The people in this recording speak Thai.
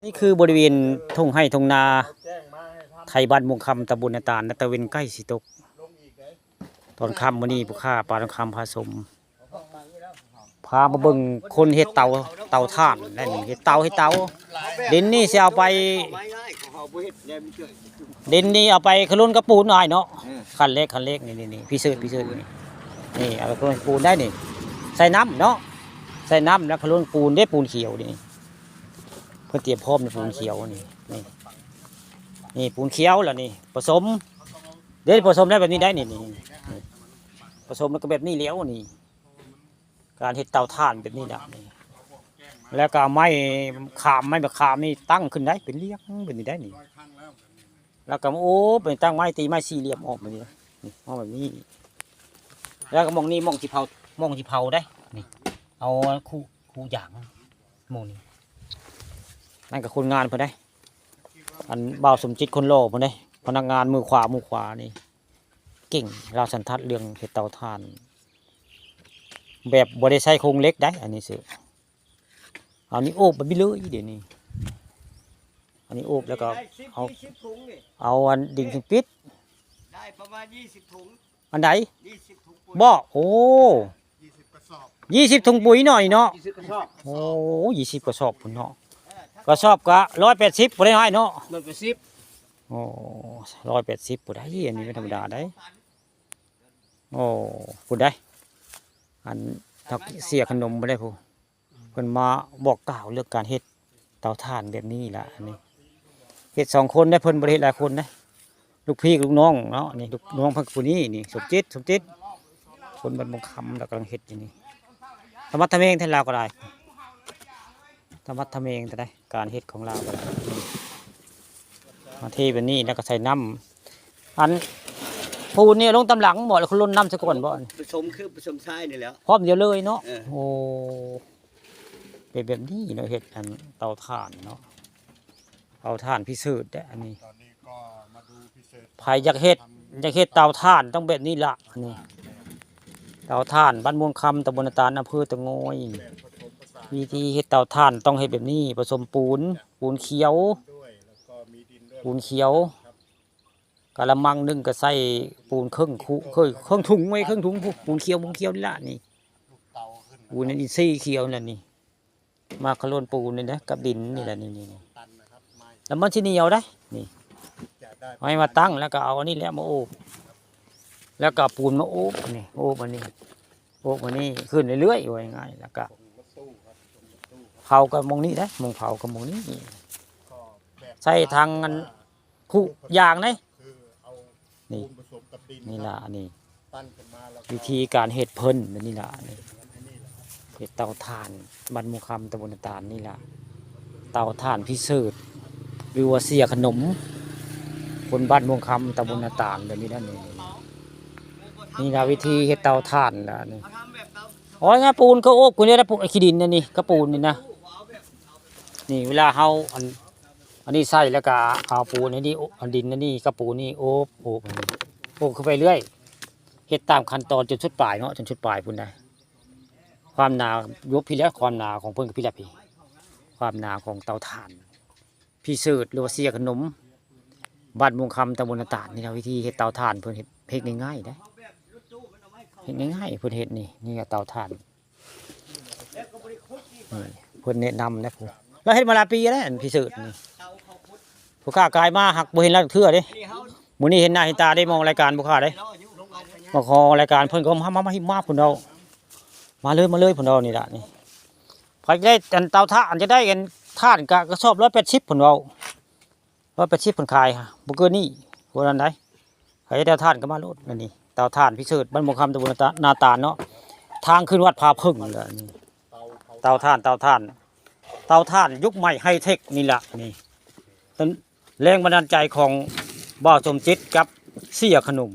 นี่คือบริเวณทุ่งไร่ทุ่งนาไทยบ้านมุงคำตำบลนาตาลตะเวนใกล้สิตกตอนค่ำวันนี้ผู้ฆ่าปลาทองคำผสมพามาเบิ่งคนเฮ็ดเตาถ่านนั่นเฮ็ดเตาดินนี่สิเอาไปดินนี่เอาไปขลุ่นกระปูนหน่อยเนาะคันเล็กนี่พี่เสิร์ชนี่เอาไปขลุ่นปูนได้นี่ใส่น้ำเนาะใส่น้ำแล้วขลุ่นปูนได้ปูนเขียวนี่เพื่อเตรียมพร้อมในปูนเขียวนี่ปูนเขียวแล้วนี่ผสมเดี๋ยวผสมได้แบบนี้ได้นี่ผสมแล้วก็แบบนี้เลี้ยวนี่การเห็ดเตาถ่านแบบนี้นะนี่แล้วก็ไม้ขามนี่ตั้งขึ้นได้เป็นเลี้ยงแบบนี้ได้นี่แล้วก็โอ้เป็นตั้งไม้ตีไม้สี่เหลี่ยมออกแบบนี้นี่ออกแบบนี้แล้วก็มองนี่มองที่เผาได้นี่เอาคู่อย่างมองนี่นั่นกับคนงานเพื่อนได้อันบ่าวสมจิตคนโลเพื่อนได้พนักงานมือขวานี่เก่งเราสันทัดเรื่องเห็ดเตาถ่านแบบบริใช้โครงเล็กได้อันนี้สิเอานี้โอบไปเลยเดี๋ยวนี้อันนี้โอบแล้วก็เอาอันดิ่งถึงปิดได้ประมาณ20 ถุงอันไหน20 ถุงปุ๋ยบ่โอ้20 ถุงปุ๋ยหน่อยเนาะ20 กระสอบโอ้20 กระสอบพุ่นเนาะกระสอบก็180บ่ได้ให้เนาะ180โอ้180บ่ได้อันนี้ไม่ธรรมดาได้โอ้พุ่นได้อันทักเสียขนมบ่ได้ผู้เพิ่นมาบอกกล่าวเรื่องการเฮ็ดเตาถ่านแบบนี้ล่ะอันนี้เฮ็ด2 คนได้เพิ่นบ่ได้เฮ็ดหลายคนนะลูกพี่ลูกน้องเนาะนี่ลูกน้องเพิ่นผู้นี้นี่สมจิตคนบ้านบงคำแล้วกำลังเฮ็ดอยู่นี่ธรรมะทำเองแท้เราก็ได้ธรรมะทำเองแต่ได้การเฮ็ดของเราก็ได้มาเทแบบนี้แล้วก็ใส่น้ำอันปูนนี่ลงตำหลังหมดแล้วคุณล้นน้ำซะก่อนบ่ผสมคือผสมทรายนี่แหละพร้อมเดียวเลยเนาะโอ้เป็นแบบนี้เนาะเฮ็ดอันเตาถ่านเนาะเตาถ่านพิเศษได้อันนี้ภายอยากเฮ็ดเตาถ่านต้องแบบนี้ละอันนี้เตาถ่านบ้านม่วงคำตำบลนาตาลอำเภอตะโงยวิธีเฮ็ดเตาถ่านต้องเฮ็ดแบบนี้ผสมปูนเขียวกะละมังนึงก็ใส่ปูนครึ่งถุงไว้ครึ่งถุงปูนเขียวนี่ละนี่ปูนอินทรีย์เขียวนั่นนี่มาขลุ่นปูนนี่นะกับดินนี่แหละนี่แล้วมันสิเหนียวได้นี่ให้มาตั้งแล้วก็เอาอันนี้แล้วมาโอบแล้วก็ปูนมาโอบนี่โอบมันนี่ขึ้นเรื่อยๆว่าง่ายแล้วก็เผากับมงนี้ได้มงเผากับมงนี้ใส่ทางอันคู่อย่างไหนนี่ล่ะนี่วิธีการเห็ดเพิ่นนี่ล่ะนี่เห็ดเตาถ่านบ้านมุงคำตำบลนาตาลนี่ล่ะเตาถ่านพิเศษหรือว่าเสียขนมคนบ้านมุงคำตำบลนาตาลแบบนี้นั่นเองนี่ล่ะวิธีเห็ดเตาถ่านล่ะนี่อ๋องั้นปูนก็โอบกูเนี่ยนะปูนขี้ดินนี่ก็ปูนนี่นะนี่เวลาเฮาอันนี้ใส่แล้วก็เอาปูนนี่อันดินนี่กระปูนี่โอบขึ้นไปเรื่อยเฮ็ดตามขั้นตอนจนชุดปลายเนาะจนชุดปลายพุ่นได้ความหนายกพี่แล้วความหนาของเพิ่นกับพี่ละพี่ความหนาของเตาถ่านพี่เสิร์ชหรือว่าเสียขนมบ้านมุงคำตำบลนาตาลนี่นะวิธีเฮ็ดเตาถ่านเพิ่นเฮ็ดง่ายๆได้เฮ็ดง่ายๆเพิ่นเฮ็ดนี่ก็เตาถ่านนี่เพิ่นแนะนำนะผู้แล้วเฮ็ดมาหลายปีแล้วพี่เสิร์ชนี่ผู้ค้ากายมาหักบ่เห็นแล้วเทื่อเด้มื้อนี้เห็นหน้าเห็นตาได้มองรายการผู้ค้าได้มาขอรายการเพิ่นก็มาพุ่นเอามาเลยพุ่นเอานี่ล่ะนี่พอได้อันเตาถ่านจะได้กันถ่านกระสอบ180พุ่นเอา180เพิ่นขายค่ะบ่เกินนี้บ่นั้นได้ใครได้ถ่านก็มาโลดนั่นนี่เตาถ่านพิเศษบ้านมุงคำตำบลนาตาลเนาะทางขึ้นวัดพาพึ่งนั่นแหละนี่เตาถ่านยุคใหม่ไฮเทคนี่ล่ะนี่แรงบันดาลใจของบ่าวสมจิตกับเสียขนม